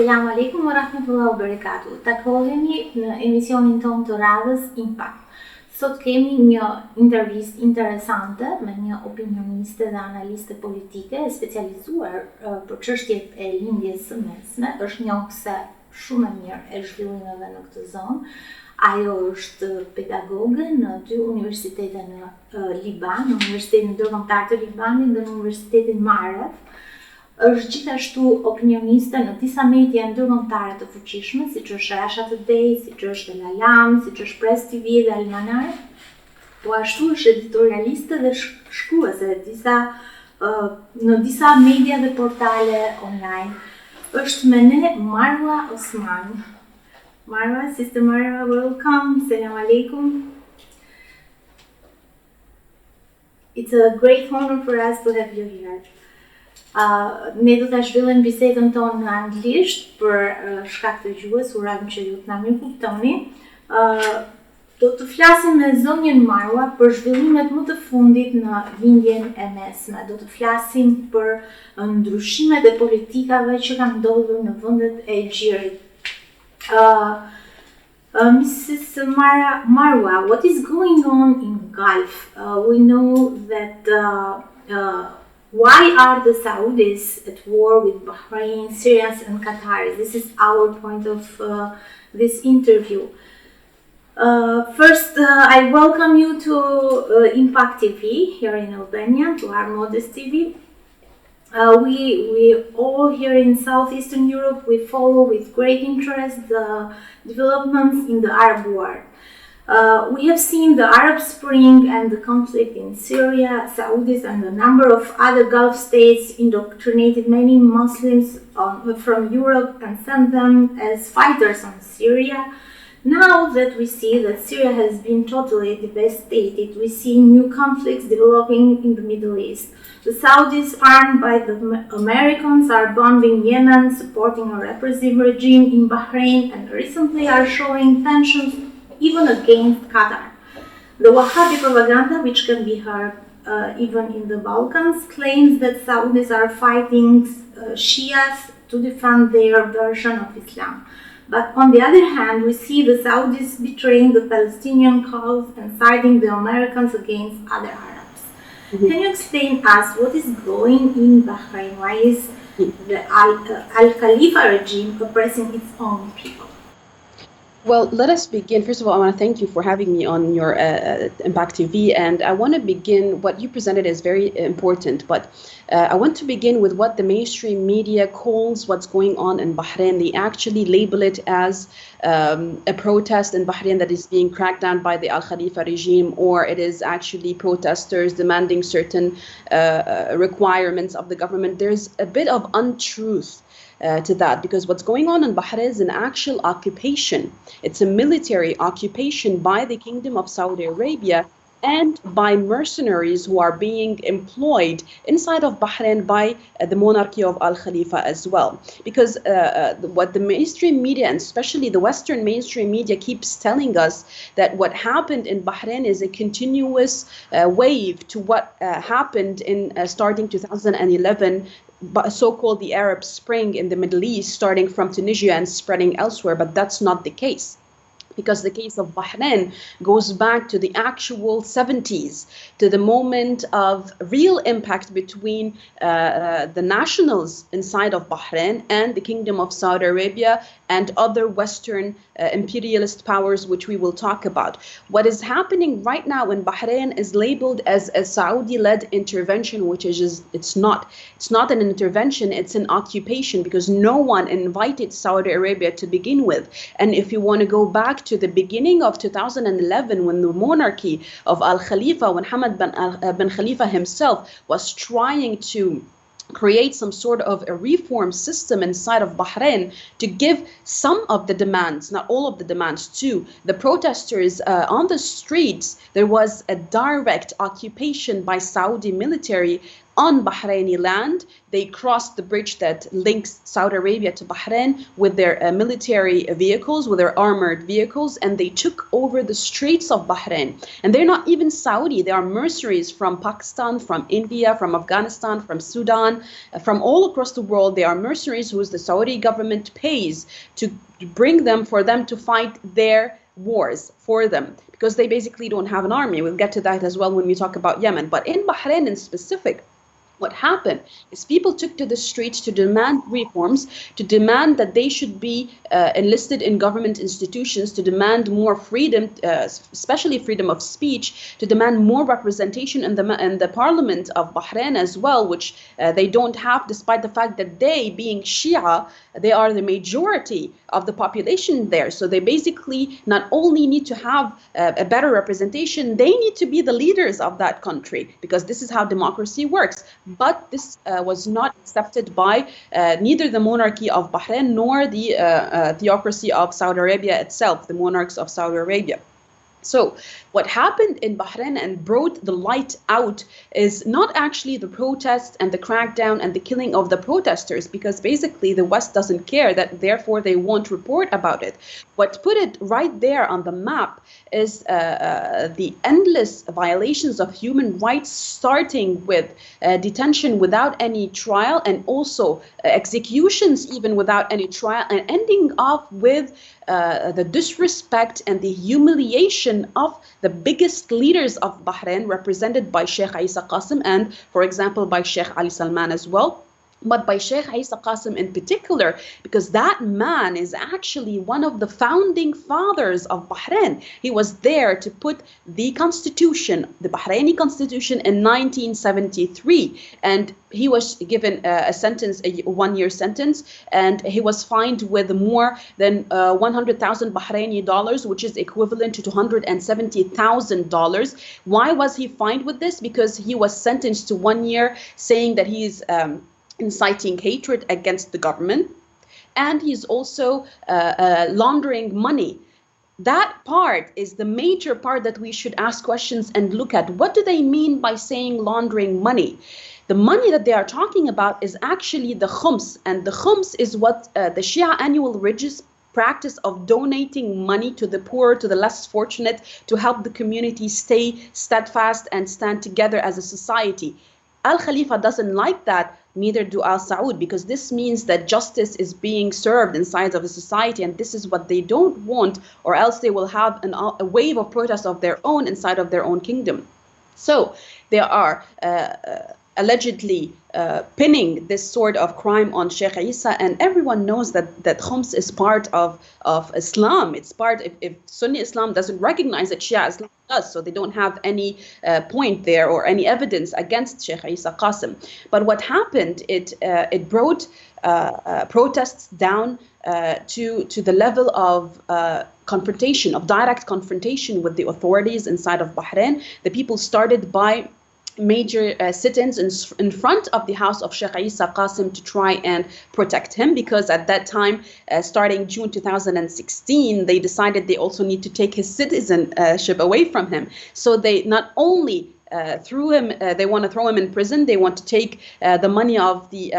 Selam aleikum wa rahmatullahi wa barakatuh. Takohemi në emisionin tonë të radhës Impakt. Sot kemi një intervistë interesante me një opinioniste dhe analiste politike e specializuar për çështjet e lindjes së mesme. Është njohëse shumë e mirë e zhvillimeve në këtë zonë. Ajo është pedagoge në 2 universitete në Liban, në Universitetin Ndërkombëtar të Libanit dhe në Universitetin Marwa. Është gjithashtu opinioniste në disa media ndërkombëtare të fuqishme, siç është Saudite, siç është Vellazerine, siç është Press TV dhe Almanar. Po ashtu është editorialiste dhe shkruese në disa media dhe portale online. Është me ne Marwa Osman. Marwa, Sister Marwa, welcome. Selam aleikum. It's a great honor for us to have you here. Ne do ta zhvillim bisedën tonë në anglisht për shkak të gjuhës, urojmë që ju të na mirë kuptoni. Do të flasim me zonjën Marwa për zhvillimet më të fundit në lindjen e mesme. Do të flasim për ndryshimet e politikave që kanë ndodhur në vendet e Gjirit. Mrs. Marwa, what is going on in Gulf? We know that why are the Saudis at war with Bahrain, Syrians and Katari? This is our point of this interview. First, I welcome you to Impakt TV here in Albania, to our modest TV. We all here in Southeastern Europe, we follow with great interest the developments in the Arab world. We have seen the Arab Spring and the conflict in Syria. Saudis and a number of other Gulf states indoctrinated many Muslims from Europe and sent them as fighters on Syria. Now that we see that Syria has been totally devastated, we see new conflicts developing in the Middle East. The Saudis, armed by the Americans, are bombing Yemen, supporting a repressive regime in Bahrain, and recently are showing tensions even against Qatar. The Wahhabi propaganda, which can be heard even in the Balkans, claims that Saudis are fighting Shias to defend their version of Islam. But on the other hand, we see the Saudis betraying the Palestinian cause and siding the Americans against other Arabs. Mm-hmm. Can you explain us what is going in Bahrain? Why is the Al-Khalifa regime oppressing its own people? Well, let us begin. First of all, I want to thank you for having me on your Impakt TV, and I want to begin, what you presented is very important, but I want to begin with what the mainstream media calls what's going on in Bahrain. They actually label it as a protest in Bahrain that is being cracked down by the Al-Khalifa regime, or it is actually protesters demanding certain requirements of the government. There's a bit of untruth to that, because what's going on in Bahrain is an actual occupation. It's a military occupation by the Kingdom of Saudi Arabia and by mercenaries who are being employed inside of Bahrain by the monarchy of Al-Khalifa as well. Because what the mainstream media, and especially the Western mainstream media, keeps telling us that what happened in Bahrain is a continuous wave to what happened in starting 2011, so-called the Arab Spring in the Middle East, starting from Tunisia and spreading elsewhere, but that's not the case. Because the case of Bahrain goes back to the actual 70s, to the moment of real impact between the nationals inside of Bahrain and the Kingdom of Saudi Arabia and other Western imperialist powers, which we will talk about. What is happening right now in Bahrain is labeled as a Saudi-led intervention, which is it's not. It's not an intervention, it's an occupation, because no one invited Saudi Arabia to begin with. And if you want to go back to the beginning of 2011, when the monarchy of Al-Khalifa, when Hamad bin Khalifa himself was trying to create some sort of a reform system inside of Bahrain to give some of the demands, not all of the demands, to the protesters on the streets, there was a direct occupation by Saudi military on Bahraini land. They crossed the bridge that links Saudi Arabia to Bahrain with their military vehicles, with their armored vehicles, and they took over the streets of Bahrain. And they're not even Saudi. They are mercenaries from Pakistan, from India, from Afghanistan, from Sudan, from all across the world. They are mercenaries who the Saudi government pays to bring them, for them to fight their wars for them, because they basically don't have an army. We'll get to that as well when we talk about Yemen. But in Bahrain in specific, what happened is people took to the streets to demand reforms, to demand that they should be enlisted in government institutions, to demand more freedom, especially freedom of speech, to demand more representation in the parliament of Bahrain as well, which they don't have, despite the fact that they, being Shia, they are the majority of the population there. So they basically not only need to have a better representation, they need to be the leaders of that country, because this is how democracy works. But this was not accepted by neither the monarchy of Bahrain nor the theocracy of Saudi Arabia itself, the monarchs of Saudi Arabia. So what happened in Bahrain and brought the light out is not actually the protests and the crackdown and the killing of the protesters, because basically the West doesn't care, that therefore they won't report about it. What put it right there on the map is the endless violations of human rights, starting with detention without any trial, and also executions even without any trial, and ending off with the disrespect and the humiliation of the biggest leaders of Bahrain, represented by Sheikh Isa Qasim and, for example, by Sheikh Ali Salman as well. But by Sheikh Isa Qasim in particular, because that man is actually one of the founding fathers of Bahrain. He was there to put the constitution, the Bahraini constitution, in 1973. And he was given a sentence, a one-year sentence, and he was fined with more than 100,000 Bahraini dollars, which is equivalent to $270,000. Why was he fined with this? Because he was sentenced to 1 year, saying that he is inciting hatred against the government, and he's also laundering money. That part is the major part that we should ask questions and look at. What do they mean by saying laundering money? The money that they are talking about is actually the khums, and the khums is what the Shia annual religious practice of donating money to the poor, to the less fortunate, to help the community stay steadfast and stand together as a society. Al Khalifa doesn't like that, neither do Al Saud, because this means that justice is being served inside of a society, and this is what they don't want, or else they will have a wave of protest of their own inside of their own kingdom. So they are allegedly pinning this sort of crime on Sheikh Isa, and everyone knows that khums is part of Islam. It's part, if Sunni Islam doesn't recognize it, Shia Islam does, so they don't have any point there or any evidence against Sheikh Isa Qasim. But what happened, it brought protests down to the level of confrontation, of direct confrontation with the authorities inside of Bahrain. The people started by major sit-ins in front of the house of Sheikh Isa Qasim to try and protect him, because at that time, starting June 2016, they decided they also need to take his citizenship away from him. So they not only threw him, they want to throw him in prison, they want to take the money of the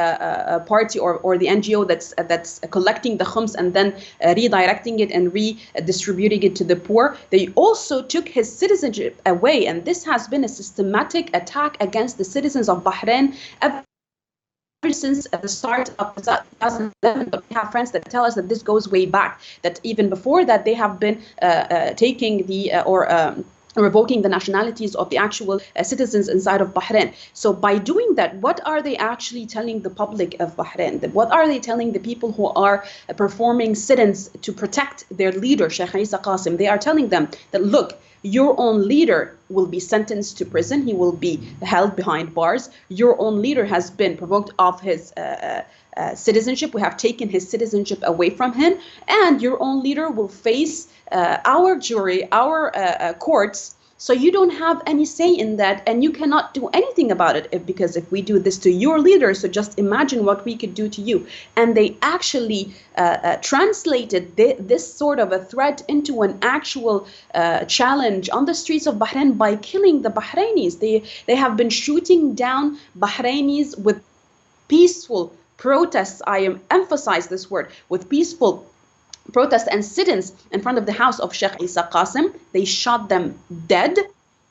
party or the NGO that's collecting the khums and then redirecting it and redistributing it to the poor. They also took his citizenship away, and this has been a systematic attack against the citizens of Bahrain ever since at the start of 2011. But we have friends that tell us that this goes way back, that even before that they have been taking the revoking the nationalities of the actual citizens inside of Bahrain. So by doing that, what are they actually telling the public of Bahrain? What are they telling the people who are performing sit-ins to protect their leader, Sheikh Isa Qasim? They are telling them that, look, your own leader will be sentenced to prison. He will be held behind bars. Your own leader has been provoked of his citizenship. We have taken his citizenship away from him. And your own leader will face our jury, our courts, So you don't have any say in that, and you cannot do anything about it because if we do this to your leader, so just imagine what we could do to you. And they actually translated this sort of a threat into an actual challenge on the streets of Bahrain by killing the Bahrainis. They have been shooting down Bahrainis with peaceful protests. I emphasize this word, with peaceful protests and sit-ins in front of the house of Sheikh Isa Qasim. They shot them dead.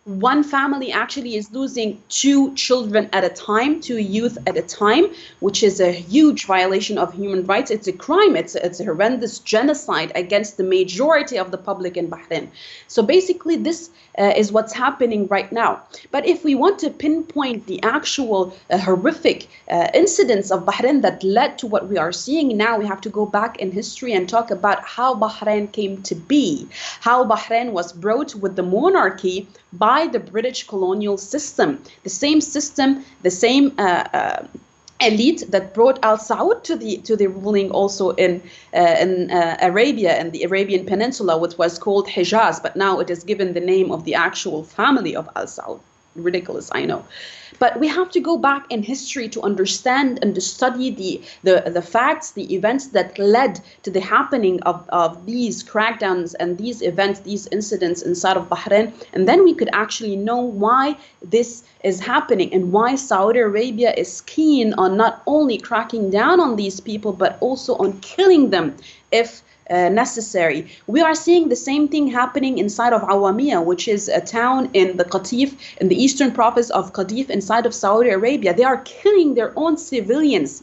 One family actually is losing 2 children at a time, 2 youth at a time, which is a huge violation of human rights. It's a crime. It's a horrendous genocide against the majority of the public in Bahrain. So basically, this is what's happening right now. But if we want to pinpoint the actual horrific incidents of Bahrain that led to what we are seeing now, we have to go back in history and talk about how Bahrain came to be, how Bahrain was brought with the monarchy by the British colonial system, the same system, the same elite that brought Al Saud to the ruling also in Arabia and the Arabian Peninsula, which was called Hijaz, but now it is given the name of the actual family of Al Saud. Ridiculous, I know. But we have to go back in history to understand and to study the facts, the events that led to the happening of these crackdowns and these events, these incidents inside of Bahrain. And then we could actually know why this is happening and why Saudi Arabia is keen on not only cracking down on these people, but also on killing them if necessary. We are seeing the same thing happening inside of Awamiya, which is a town in the Qatif, in the eastern province of Qatif inside of Saudi Arabia. They are killing their own civilians.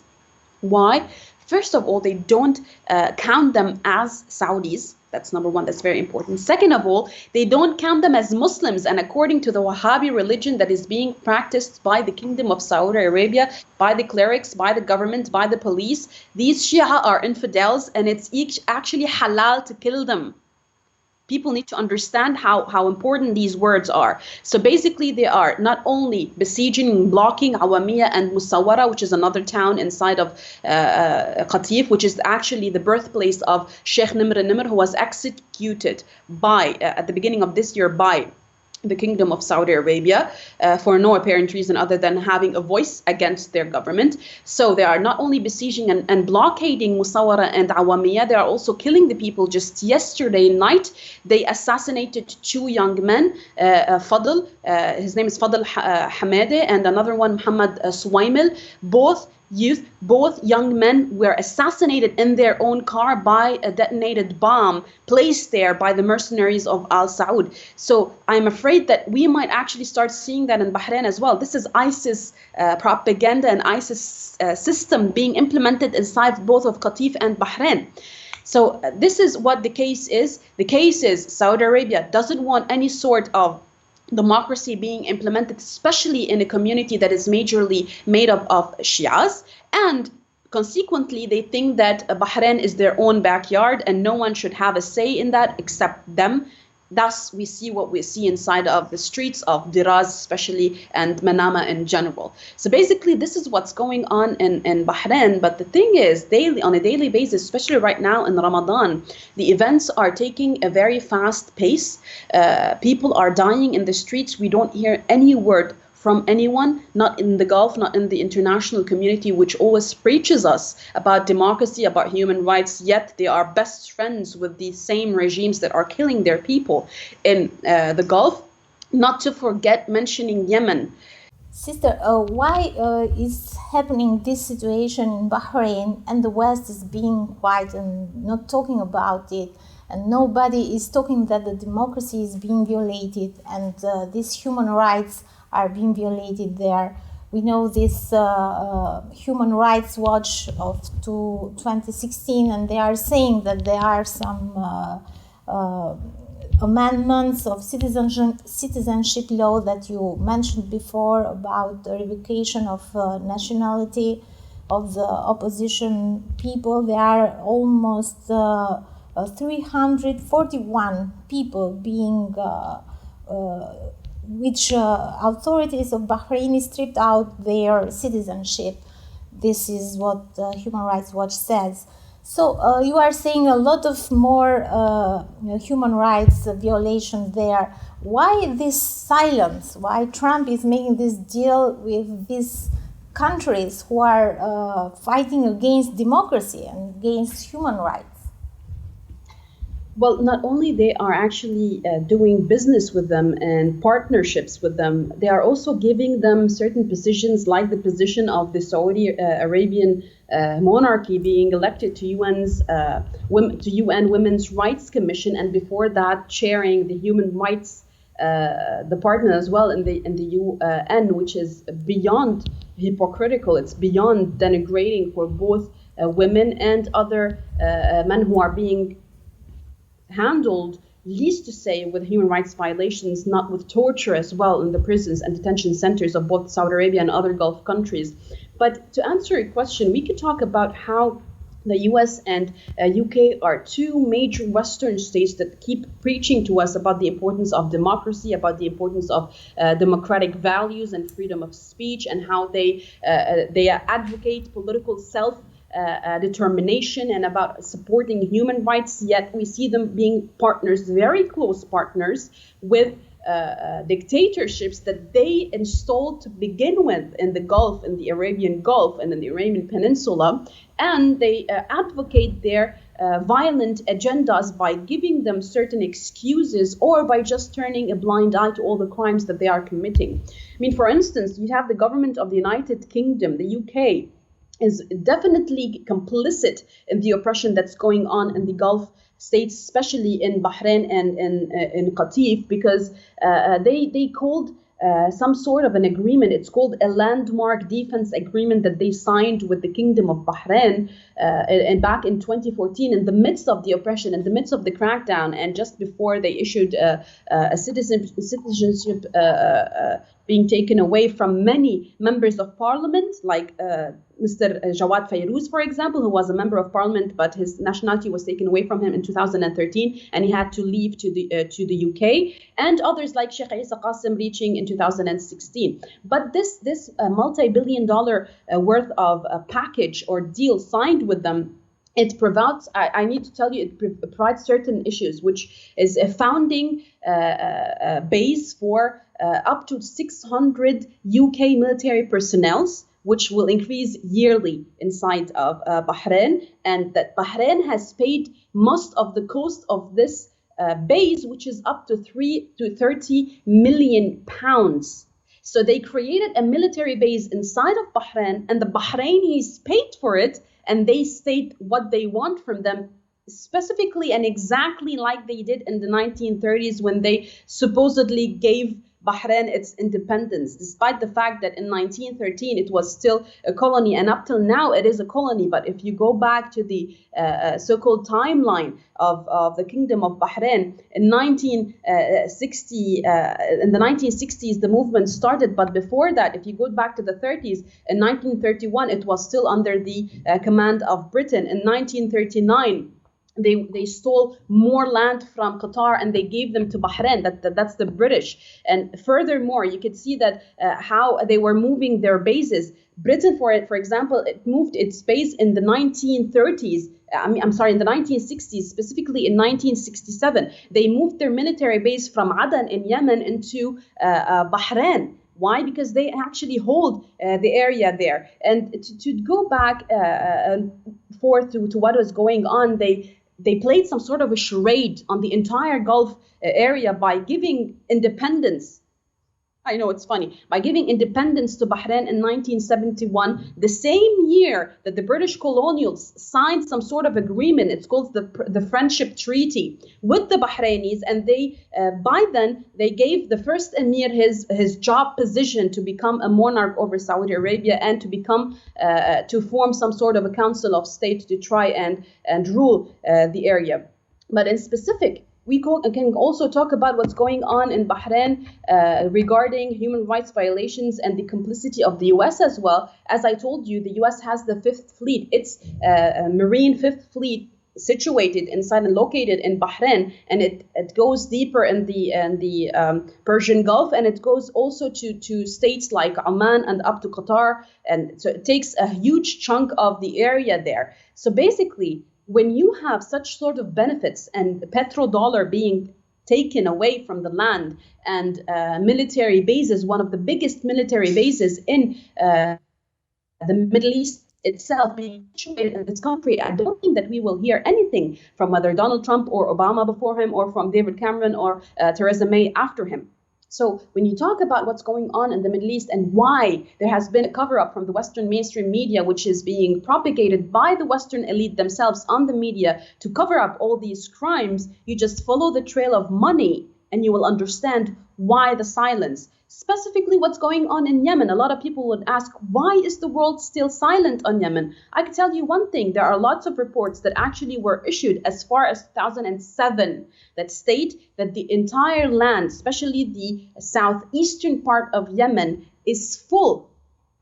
Why? First of all, they don't count them as Saudis. That's number one. That's very important. Second of all, they don't count them as Muslims. And according to the Wahhabi religion that is being practiced by the Kingdom of Saudi Arabia, by the clerics, by the government, by the police, these Shia are infidels, and it's actually halal to kill them. People need to understand how important these words are. So basically, they are not only besieging and blocking Awamiya and Musawara, which is another town inside of Qatif, which is actually the birthplace of Sheikh Nimr, who was executed by at the beginning of this year by the Kingdom of Saudi Arabia for no apparent reason other than having a voice against their government. So they are not only besieging and blockading Musawara and Awamiya, they are also killing the people. Just yesterday night, they assassinated 2 young men, Fadl, his name is Fadl Hamade, and another one, Muhammad Suwaimil, both young men were assassinated in their own car by a detonated bomb placed there by the mercenaries of Al Saud. So I'm afraid that we might actually start seeing that in Bahrain as well. This is ISIS propaganda and ISIS system being implemented inside both of Qatif and Bahrain. So this is what the case is. The case is Saudi Arabia doesn't want any sort of democracy being implemented, especially in a community that is majorly made up of Shias, and consequently they think that Bahrain is their own backyard and no one should have a say in that except them. Thus, we see what we see inside of the streets of Diraz especially and Manama in general. So basically, this is what's going on in Bahrain. But the thing is, on a daily basis, especially right now in Ramadan, the events are taking a very fast pace. People are dying in the streets. We don't hear any word from anyone, not in the Gulf, not in the international community, which always preaches us about democracy, about human rights, yet they are best friends with the same regimes that are killing their people in the Gulf. Not to forget mentioning Yemen. Sister, why is happening this situation in Bahrain and the West is being quiet and not talking about it? And nobody is talking that the democracy is being violated and these human rights are being violated there. We know this Human Rights Watch of 2016, and they are saying that there are some amendments of citizenship law that you mentioned before about the revocation of nationality of the opposition people. There are almost 341 people being which authorities of Bahrain stripped out their citizenship. This is what Human Rights Watch says. So you are saying a lot of more human rights violations there. Why this silence? Why Trump is making this deal with these countries who are fighting against democracy and against human rights? Well, not only they are actually doing business with them and partnerships with them, they are also giving them certain positions, like the position of the Saudi Arabian monarchy being elected to UN Women's Rights Commission, and before that chairing the Human Rights Department as well in the UN, which is beyond hypocritical. It's beyond denigrating for both women and other men who are being handled, least to say, with human rights violations, not with torture as well in the prisons and detention centers of both Saudi Arabia and other Gulf countries. But to answer your question, we could talk about how the US and UK are two major Western states that keep preaching to us about the importance of democracy, about the importance of democratic values and freedom of speech, and how they advocate political determination and about supporting human rights, yet we see them being partners, very close partners, with dictatorships that they installed to begin with in the Gulf, in the Arabian Gulf and in the Arabian Peninsula, and they advocate their violent agendas by giving them certain excuses or by just turning a blind eye to all the crimes that they are committing. I mean, for instance, you have the government of the United Kingdom, the UK, is definitely complicit in the oppression that's going on in the Gulf states, especially in Bahrain and in Qatif, because they called some sort of an agreement. It's called a landmark defense agreement that they signed with the Kingdom of Bahrain and back in 2014, in the midst of the oppression, in the midst of the crackdown, and just before they issued a citizenship being taken away from many members of parliament, like Mr. Jawad Fayrouz, for example, who was a member of parliament, but his nationality was taken away from him in 2013, and he had to leave to the UK, and others like Sheikh Isa Qasim reaching in 2016. But this multi-billion-dollar worth of package or deal signed with them, it provides, I need to tell you, it provides certain issues, which is a founding base for up to 600 UK military personnel, which will increase yearly inside of Bahrain, and that Bahrain has paid most of the cost of this base, which is up to 30 million pounds. So they created a military base inside of Bahrain, and the Bahrainis paid for it, and they state what they want from them, specifically and exactly like they did in the 1930s when they supposedly gave Bahrain its independence, despite the fact that in 1913 it was still a colony, and up till now it is a colony. But if you go back to the so-called timeline of the Kingdom of Bahrain, in 1960s the movement started, but before that, if you go back to the 30s, in 1931 it was still under the command of Britain. In 1939 they stole more land from Qatar and they gave them to Bahrain. That's the British. And furthermore, you could see that how they were moving their bases. Britain, for example, it moved its base in the 1930s. In the 1960s, specifically in 1967. They moved their military base from Aden in Yemen into Bahrain. Why? Because they actually hold the area there. And to go back forth to what was going on, they played some sort of a charade on the entire Gulf area by giving independence. I know it's funny. By giving independence to Bahrain in 1971, the same year that the British colonials signed some sort of agreement, it's called the Friendship Treaty, with the Bahrainis, and they by then they gave the first emir his job position to become a monarch over Saudi Arabia and to form some sort of a council of state to try and rule the area. But in specific, we can also talk about what's going on in Bahrain regarding human rights violations and the complicity of the US as well. As I told you, the US has the Fifth Fleet. It's Marine Fifth Fleet situated inside and located in Bahrain, and it goes deeper in the Persian Gulf, and it goes also to states like Oman and up to Qatar, and so it takes a huge chunk of the area there. So basically, when you have such sort of benefits and petrodollar being taken away from the land and military bases, one of the biggest military bases in the Middle East itself being situated in this country, I don't think that we will hear anything from whether Donald Trump or Obama before him or from David Cameron or Theresa May after him. So when you talk about what's going on in the Middle East and why there has been a cover-up from the Western mainstream media, which is being propagated by the Western elite themselves on the media to cover up all these crimes, you just follow the trail of money and you will understand why the silence. Specifically what's going on in Yemen. A lot of people would ask, why is the world still silent on Yemen? I can tell you one thing, there are lots of reports that actually were issued as far as 2007 that state that the entire land, especially the southeastern part of Yemen, is full.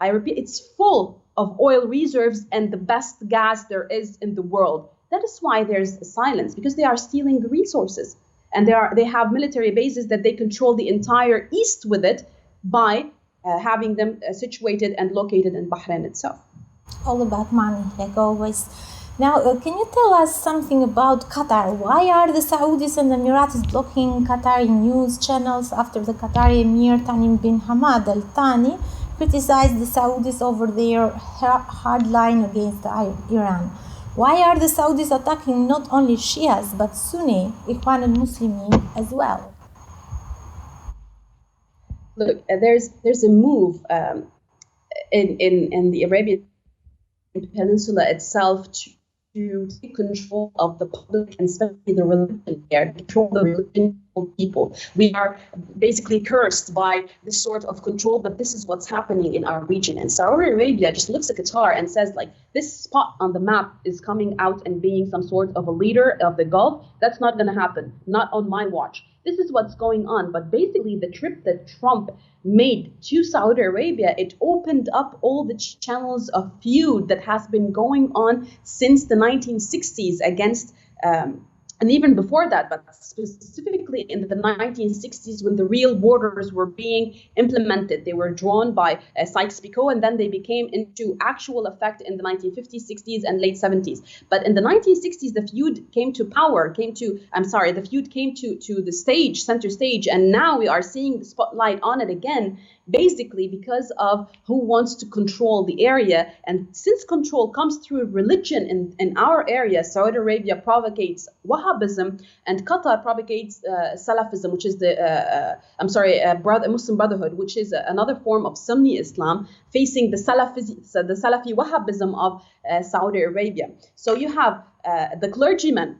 I repeat, it's full of oil reserves and the best gas there is in the world. That is why there's silence, because they are stealing the resources. And they have military bases that they control the entire east with it by having them situated and located in Bahrain itself. All about money, like always. Now, can you tell us something about Qatar? Why are the Saudis and the Emiratis blocking Qatari news channels after the Qatari Emir Tamim bin Hamad Al Thani criticized the Saudis over their hard line against Iran? Why are the Saudis attacking not only Shias but Sunni Ikhwan al-Muslimin as well? Look, there's a move in the Arabian Peninsula itself to take control of the public and especially the religion there, control the religion of people. We are basically cursed by this sort of control, but this is what's happening in our region. And Saudi Arabia just looks at Qatar and says, like, this spot on the map is coming out and being some sort of a leader of the Gulf. That's not going to happen, not on my watch. This is what's going on. But basically, the trip that Trump made to Saudi Arabia, it opened up all the channels of feud that has been going on since the 1960s against and even before that, but specifically in the 1960s when the real borders were being implemented. They were drawn by Sykes-Picot, and then they became into actual effect in the 1950s, 60s, and late 70s. But in the 1960s, the feud came to power, the feud came to the stage, center stage, and now we are seeing the spotlight on it again, basically because of who wants to control the area. And since control comes through religion in our area, Saudi Arabia propagates Wahhabism and Qatar propagates Salafism, which is the Muslim Brotherhood, which is another form of Sunni Islam facing the Salafi Wahhabism of Saudi Arabia. So you have the clergymen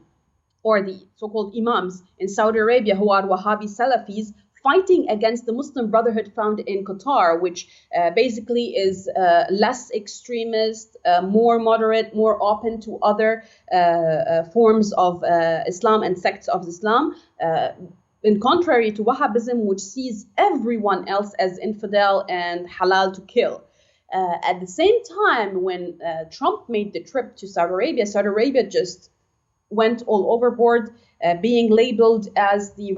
or the so-called imams in Saudi Arabia who are Wahhabi Salafis fighting against the Muslim Brotherhood found in Qatar, which basically is less extremist, more moderate, more open to other forms of Islam and sects of Islam, in contrary to Wahhabism, which sees everyone else as infidel and halal to kill. At the same time, when Trump made the trip to Saudi Arabia just went all overboard, being labeled as the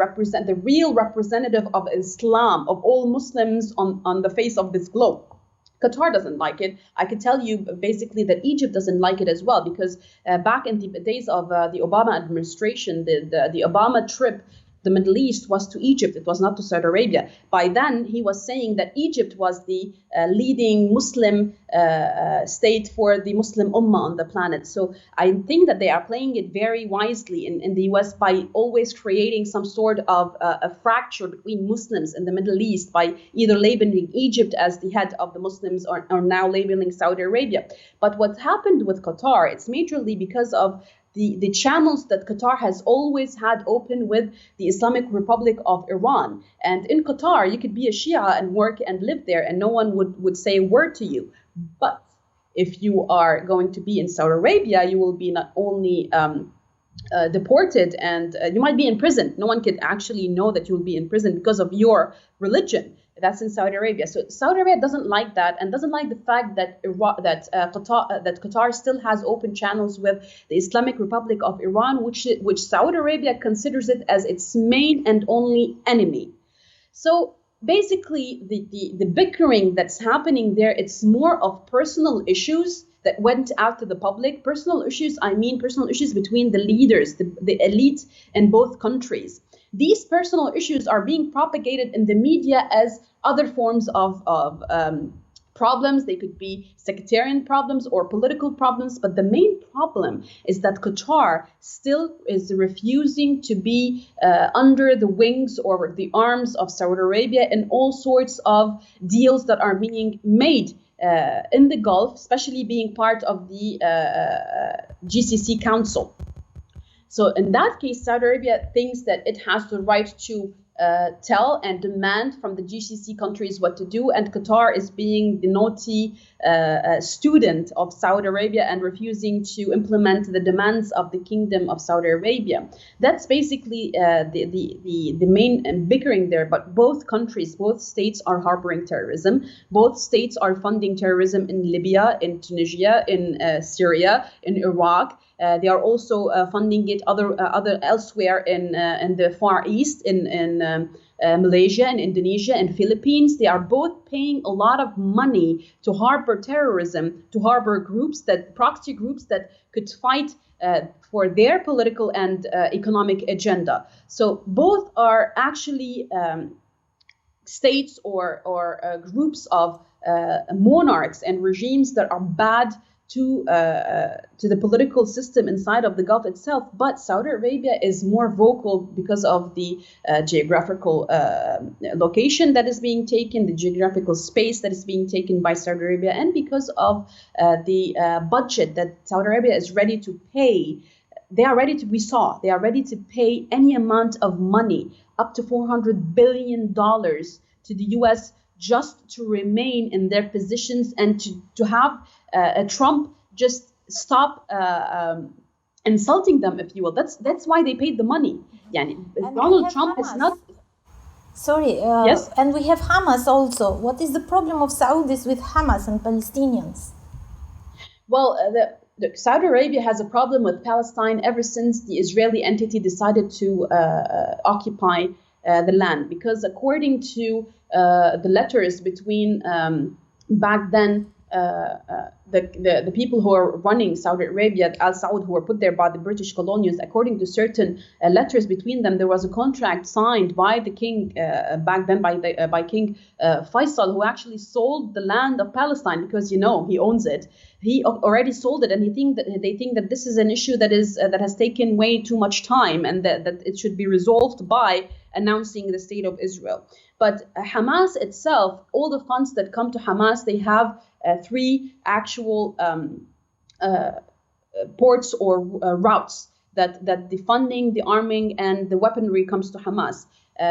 real representative of Islam, of all Muslims on the face of this globe. Qatar doesn't like it. I could tell you basically that Egypt doesn't like it as well, because back in the days of the Obama administration, the Obama trip, the Middle East was to Egypt. It was not to Saudi Arabia. By then, he was saying that Egypt was the leading Muslim state for the Muslim Ummah on the planet. So I think that they are playing it very wisely in the US by always creating some sort of a fracture between Muslims in the Middle East by either labeling Egypt as the head of the Muslims or now labeling Saudi Arabia. But what happened with Qatar, it's majorly because of the channels that Qatar has always had open with the Islamic Republic of Iran. And in Qatar, you could be a Shia and work and live there and no one would say a word to you. But if you are going to be in Saudi Arabia, you will be not only deported and you might be in prison. No one could actually know that you will be in prison because of your religion. That's in Saudi Arabia. So Saudi Arabia doesn't like that and doesn't like the fact that Qatar still has open channels with the Islamic Republic of Iran, which Saudi Arabia considers it as its main and only enemy. So basically, the bickering that's happening there, it's more of personal issues that went out to the public. Personal issues, I mean personal issues between the leaders, the elite in both countries. These personal issues are being propagated in the media as other forms of problems. They could be sectarian problems or political problems, but the main problem is that Qatar still is refusing to be under the wings or the arms of Saudi Arabia in all sorts of deals that are being made in the Gulf, especially being part of the GCC Council. So in that case, Saudi Arabia thinks that it has the right to tell and demand from the GCC countries what to do, and Qatar is being the naughty student of Saudi Arabia and refusing to implement the demands of the Kingdom of Saudi Arabia. That's basically the main bickering there. But both countries, both states are harboring terrorism. Both states are funding terrorism in Libya, in Tunisia, in Syria, in Iraq. They are also funding it other elsewhere in the Far East, in Malaysia and Indonesia and Philippines. They are both paying a lot of money to harbor terrorism, to harbor proxy groups that could fight for their political and economic agenda. So both are actually states or groups of monarchs and regimes that are bad to the political system inside of the Gulf itself. But Saudi Arabia is more vocal because of the geographical location that is being taken, the geographical space that is being taken by Saudi Arabia, and because of the budget that Saudi Arabia is ready to pay. They are ready to pay any amount of money, up to $400 billion to the US, just to remain in their positions and to have Trump just stop insulting them, if you will. That's why they paid the money. Donald Trump Hamas. has not. Sorry. Yes. And we have Hamas also. What is the problem of Saudis with Hamas and Palestinians? Well, Saudi Arabia has a problem with Palestine ever since the Israeli entity decided to occupy the land, because according to the letters between back then the people who are running Saudi Arabia, Al Saud, who were put there by the British colonials, according to certain letters between them, there was a contract signed by the king back then by King Faisal, who actually sold the land of Palestine, because he owns it. He already sold it, and they think that this is an issue that has taken way too much time, and that it should be resolved by announcing the state of Israel. But Hamas itself, all the funds that come to Hamas, they have three actual ports or routes that the funding, the arming, and the weaponry comes to Hamas.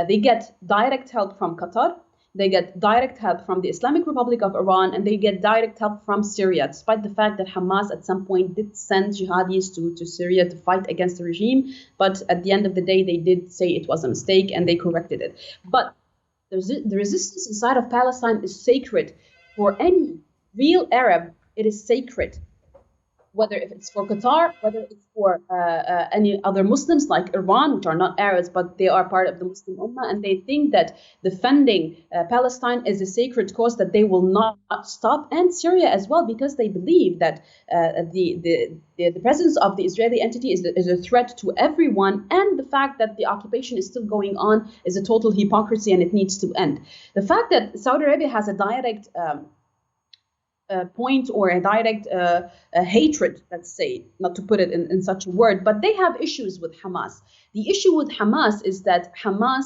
They get direct help from Qatar, they get direct help from the Islamic Republic of Iran, and they get direct help from Syria, despite the fact that Hamas at some point did send jihadis to Syria to fight against the regime. But at the end of the day, they did say it was a mistake and they corrected it. But the resistance inside of Palestine is sacred. For any real Arab, it is sacred. Whether if it's for Qatar, whether it's for any other Muslims like Iran, which are not Arabs, but they are part of the Muslim Ummah, and they think that defending Palestine is a sacred cause that they will not stop, and Syria as well, because they believe that the presence of the Israeli entity is a threat to everyone, and the fact that the occupation is still going on is a total hypocrisy, and it needs to end. The fact that Saudi Arabia has a direct point or a direct hatred, let's say, not to put it in such a word, but they have issues with Hamas. The issue with Hamas is that Hamas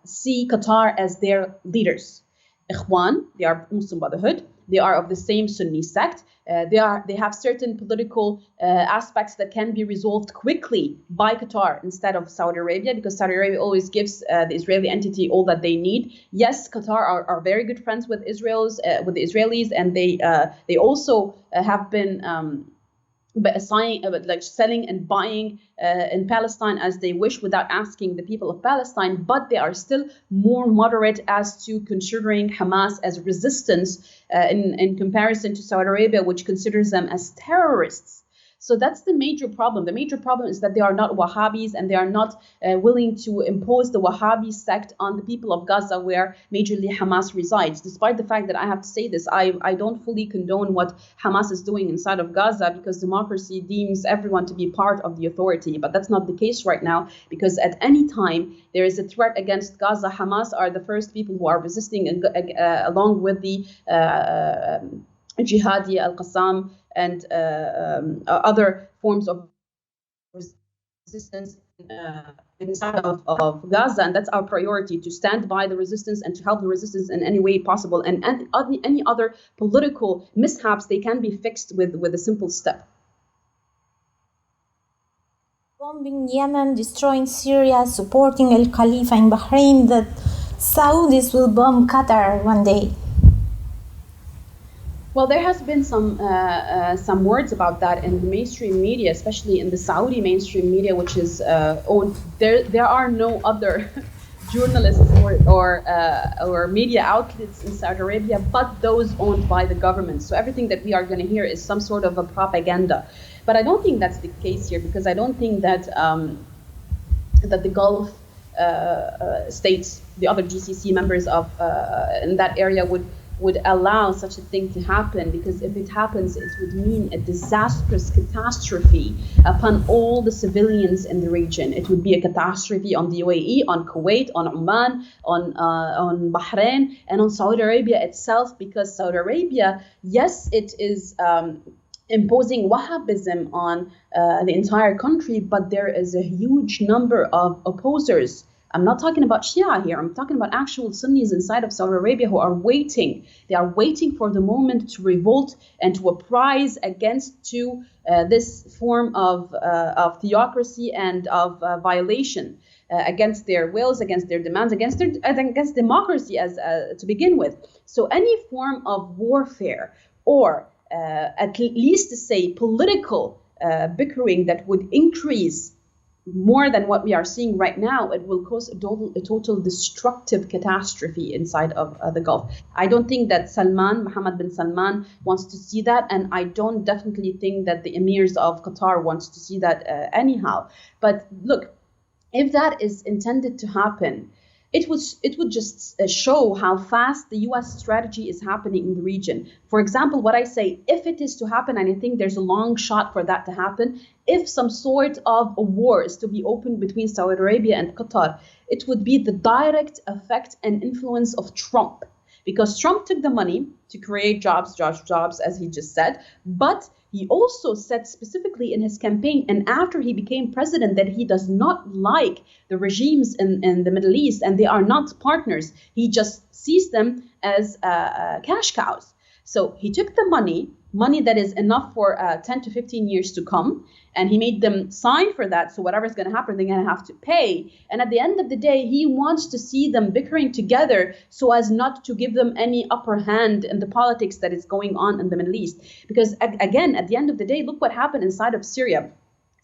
see Qatar as their leaders. Ikhwan, they are Muslim Brotherhood, they are of the same Sunni sect. They have certain political aspects that can be resolved quickly by Qatar instead of Saudi Arabia, because Saudi Arabia always gives the Israeli entity all that they need. Yes, Qatar are very good friends with the Israelis, and they also have been selling and buying in Palestine as they wish, without asking the people of Palestine. But they are still more moderate as to considering Hamas as resistance in comparison to Saudi Arabia, which considers them as terrorists. So that's the major problem. The major problem is that they are not Wahhabis, and they are not willing to impose the Wahhabi sect on the people of Gaza, where majorly Hamas resides. Despite the fact that I have to say this, I don't fully condone what Hamas is doing inside of Gaza, because democracy deems everyone to be part of the authority. But that's not the case right now, because at any time there is a threat against Gaza, Hamas are the first people who are resisting, along with the Jihadi, Al-Qassam, and other forms of resistance inside of Gaza. And that's our priority, to stand by the resistance and to help the resistance in any way possible. And any other political mishaps, they can be fixed with a simple step. Bombing Yemen, destroying Syria, supporting Al Khalifa in Bahrain, that Saudis will bomb Qatar one day. Well, there has been some words about that in the mainstream media, especially in the Saudi mainstream media, which is owned. There are no other journalists or media outlets in Saudi Arabia but those owned by the government. So everything that we are going to hear is some sort of a propaganda. But I don't think that's the case here, because I don't think that that the Gulf states, the other GCC members of in that area would allow such a thing to happen, because if it happens, it would mean a disastrous catastrophe upon all the civilians in the region. It would be a catastrophe on the UAE, on Kuwait, on Oman, on Bahrain, and on Saudi Arabia itself, because Saudi Arabia, yes, it is imposing Wahhabism on the entire country, but there is a huge number of opposers. I'm not talking about Shia here. I'm talking about actual Sunnis inside of Saudi Arabia who are waiting. They are waiting for the moment to revolt and to uprise against this form of theocracy and of violation against their wills, against their demands, against democracy as to begin with. So any form of warfare, or at least to say political bickering that would increase more than what we are seeing right now, it will cause a total destructive catastrophe inside of the Gulf. I don't think that Mohammed bin Salman wants to see that, and I don't definitely think that the emirs of Qatar wants to see that anyhow. But look, if that is intended to happen, it would just show how fast the U.S. strategy is happening in the region. For example, what I say, if it is to happen, and I think there's a long shot for that to happen, if some sort of a war is to be opened between Saudi Arabia and Qatar, it would be the direct effect and influence of Trump. Because Trump took the money to create jobs, as he just said, but he also said specifically in his campaign and after he became president that he does not like the regimes in the Middle East, and they are not partners. He just sees them as cash cows. So he took the money that is enough for 10 to 15 years to come, and he made them sign for that. So whatever's going to happen, they're going to have to pay. And at the end of the day, he wants to see them bickering together so as not to give them any upper hand in the politics that is going on in the Middle East. Because again, at the end of the day, look what happened inside of Syria.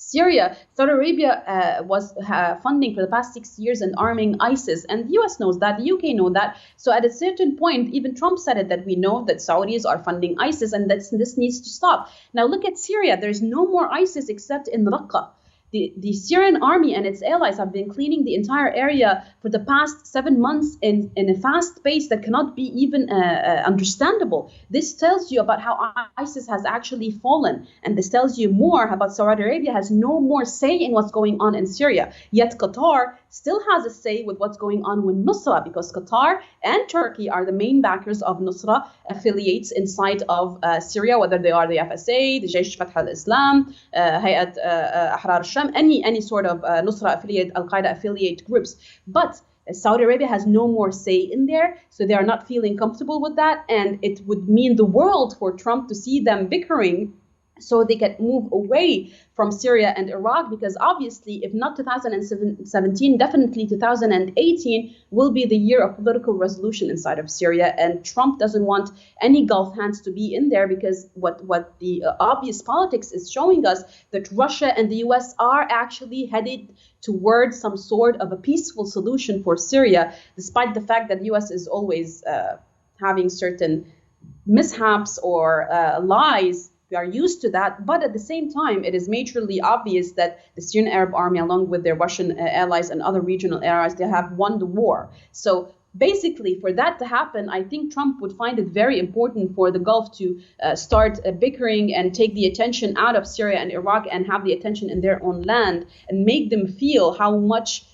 Saudi Arabia was funding for the past 6 years and arming ISIS, and the US knows that, the UK know that. So at a certain point, even Trump said it, that we know that Saudis are funding ISIS and that this needs to stop. Now look at Syria. There's no more ISIS except in Raqqa. The Syrian army and its allies have been cleaning the entire area for the past 7 months in a fast pace that cannot be even understandable. This tells you about how ISIS has actually fallen. And this tells you more about Saudi Arabia has no more say in what's going on in Syria. Yet Qatar still has a say with what's going on with Nusra, because Qatar and Turkey are the main backers of Nusra affiliates inside of Syria, whether they are the FSA, the Jaysh Fath al-Islam, Hayat Ahrar al-Sham, any sort of Nusra affiliate, Al-Qaeda affiliate groups. But Saudi Arabia has no more say in there, so they are not feeling comfortable with that, and it would mean the world for Trump to see them bickering so they can move away from Syria and Iraq, because obviously, if not 2017, definitely 2018 will be the year of political resolution inside of Syria, and Trump doesn't want any Gulf hands to be in there, because what the obvious politics is showing us, that Russia and the US are actually headed towards some sort of a peaceful solution for Syria, despite the fact that the US is always having certain mishaps or lies We are used to that, but at the same time, it is majorly obvious that the Syrian Arab army, along with their Russian allies and other regional allies, they have won the war. So basically, for that to happen, I think Trump would find it very important for the Gulf to start bickering and take the attention out of Syria and Iraq and have the attention in their own land and make them feel how much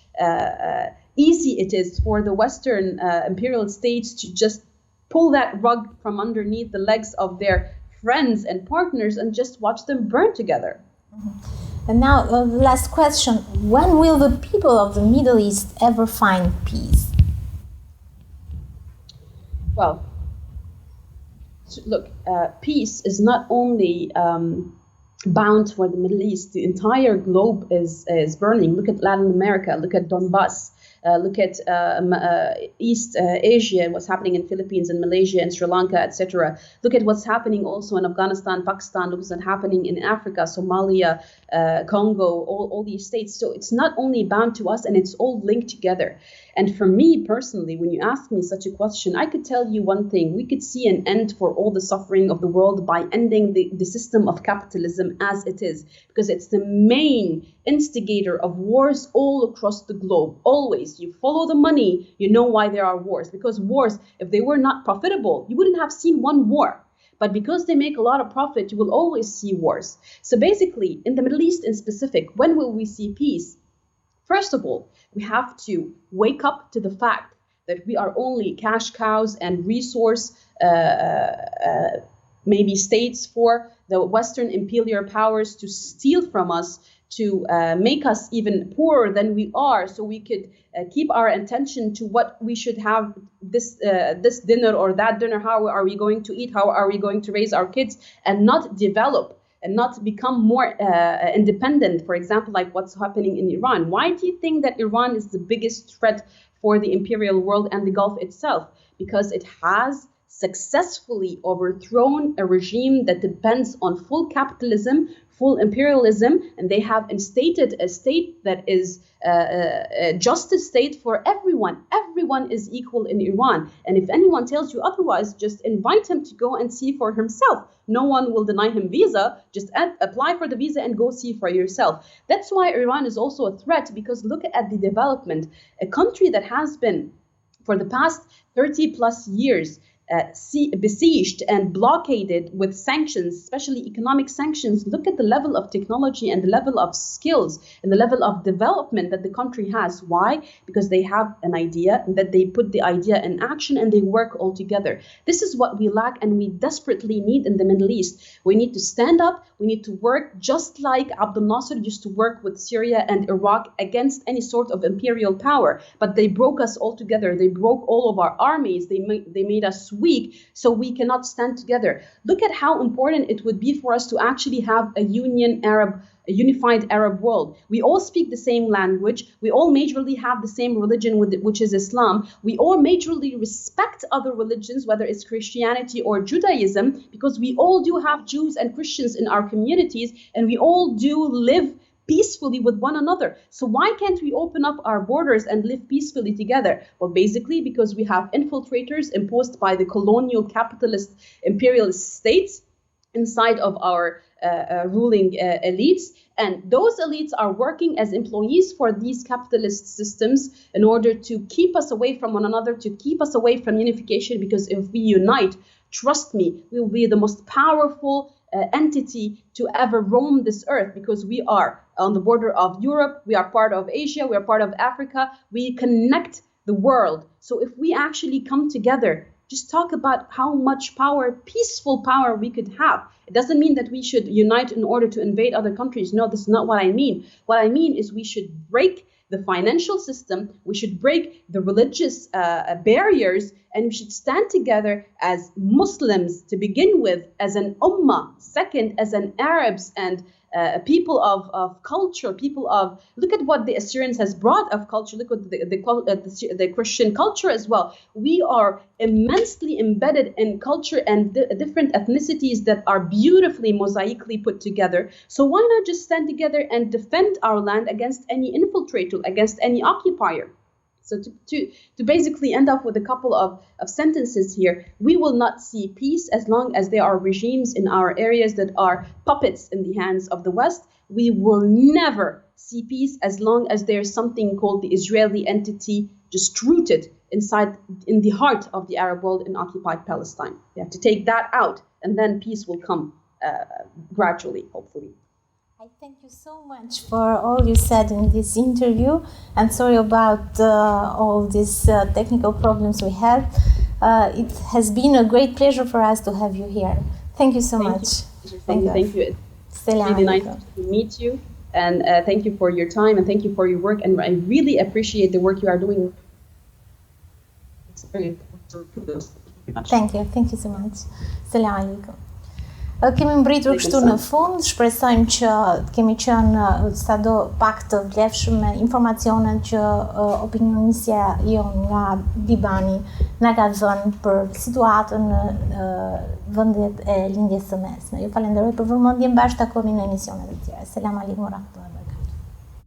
easy it is for the Western imperial states to just pull that rug from underneath the legs of their friends and partners and just watch them burn together. Mm-hmm. And now, the last question. When will the people of the Middle East ever find peace? Well, look, peace is not only bound for the Middle East. The entire globe is burning. Look at Latin America. Look at Donbass. Look at East Asia, what's happening in Philippines and Malaysia and Sri Lanka, etc. Look at what's happening also in Afghanistan, Pakistan. Look what's happening in Africa, Somalia, Congo, all these states. So it's not only bound to us, and it's all linked together. And for me personally, when you ask me such a question, I could tell you one thing. We could see an end for all the suffering of the world by ending the system of capitalism as it is, because it's the main instigator of wars all across the globe. Always, you follow the money, you know why there are wars. Because wars, if they were not profitable, you wouldn't have seen one war. But because they make a lot of profit, you will always see wars. So basically, in the Middle East in specific, when will we see peace? First of all, we have to wake up to the fact that we are only cash cows and resource maybe states for the Western imperial powers to steal from us, to make us even poorer than we are, so we could keep our attention to what we should have this dinner or that dinner. How are we going to eat? How are we going to raise our kids? And not develop and not become more independent, for example, like what's happening in Iran. Why do you think that Iran is the biggest threat for the imperial world and the Gulf itself? Because it has successfully overthrown a regime that depends on full capitalism, full imperialism, and they have instated a state that is a justice state for everyone. Everyone is equal in Iran. And if anyone tells you otherwise, just invite him to go and see for himself. No one will deny him visa. Just apply for the visa and go see for yourself. That's why Iran is also a threat, because look at the development. A country that has been, for the past 30 plus years, besieged and blockaded with sanctions, especially economic sanctions. Look at the level of technology and the level of skills and the level of development that the country has. Why? Because they have an idea, that they put the idea in action and they work all together. This is what we lack and we desperately need in the Middle East. We need to stand up. We need to work just like Abdel Nasser used to work with Syria and Iraq against any sort of imperial power. But they broke us all together. They broke all of our armies. They made us weak, so we cannot stand together. Look at how important it would be for us to actually have a unified Arab world. We all speak the same language. We all majorly have the same religion, which is Islam. We all majorly respect other religions, whether it's Christianity or Judaism, because we all do have Jews and Christians in our communities, and we all do live peacefully with one another. So why can't we open up our borders and live peacefully together? Well, basically because we have infiltrators imposed by the colonial capitalist imperialist states inside of our ruling elites. And those elites are working as employees for these capitalist systems in order to keep us away from one another, to keep us away from unification, because if we unite, trust me, we will be the most powerful entity to ever roam this earth, because we are on the border of Europe, we are part of Asia, we are part of Africa, we connect the world. So if we actually come together, just talk about how much power, peaceful power we could have. It doesn't mean that we should unite in order to invade other countries. No, this is not what I mean. What I mean is we should break the financial system, we should break the religious barriers, and we should stand together as Muslims to begin with, as an ummah, second as an Arabs and people of culture, people of, look at what the Assyrians has brought of culture, look at the Christian culture as well. We are immensely embedded in culture and different ethnicities that are beautifully mosaically put together. So why not just stand together and defend our land against any infiltrator, against any occupier? So to basically end up with a couple of sentences here, we will not see peace as long as there are regimes in our areas that are puppets in the hands of the West. We will never see peace as long as there's something called the Israeli entity just rooted in the heart of the Arab world in occupied Palestine. We have to take that out, and then peace will come gradually, hopefully. I thank you so much for all you said in this interview, and sorry about all these technical problems we had. It has been a great pleasure for us to have you here. Thank you so much. Thank you. It's really nice to meet you, and thank you for your time, and thank you for your work, and I really appreciate the work you are doing. It's very important. Thank you so much. Selam alaikum. Kemi mbritur kështu në fund, shpresojmë që kemi qenë sado pak të vlefshëm me informacionet që opinionisja jon nga Libani na ka dhënë për situatën në vendet e lindjes së mesme. Ju falenderoj për vëmendjen, bashkë takohemi në emisionet e tjera. Selam aleikum wa rahmatullahi.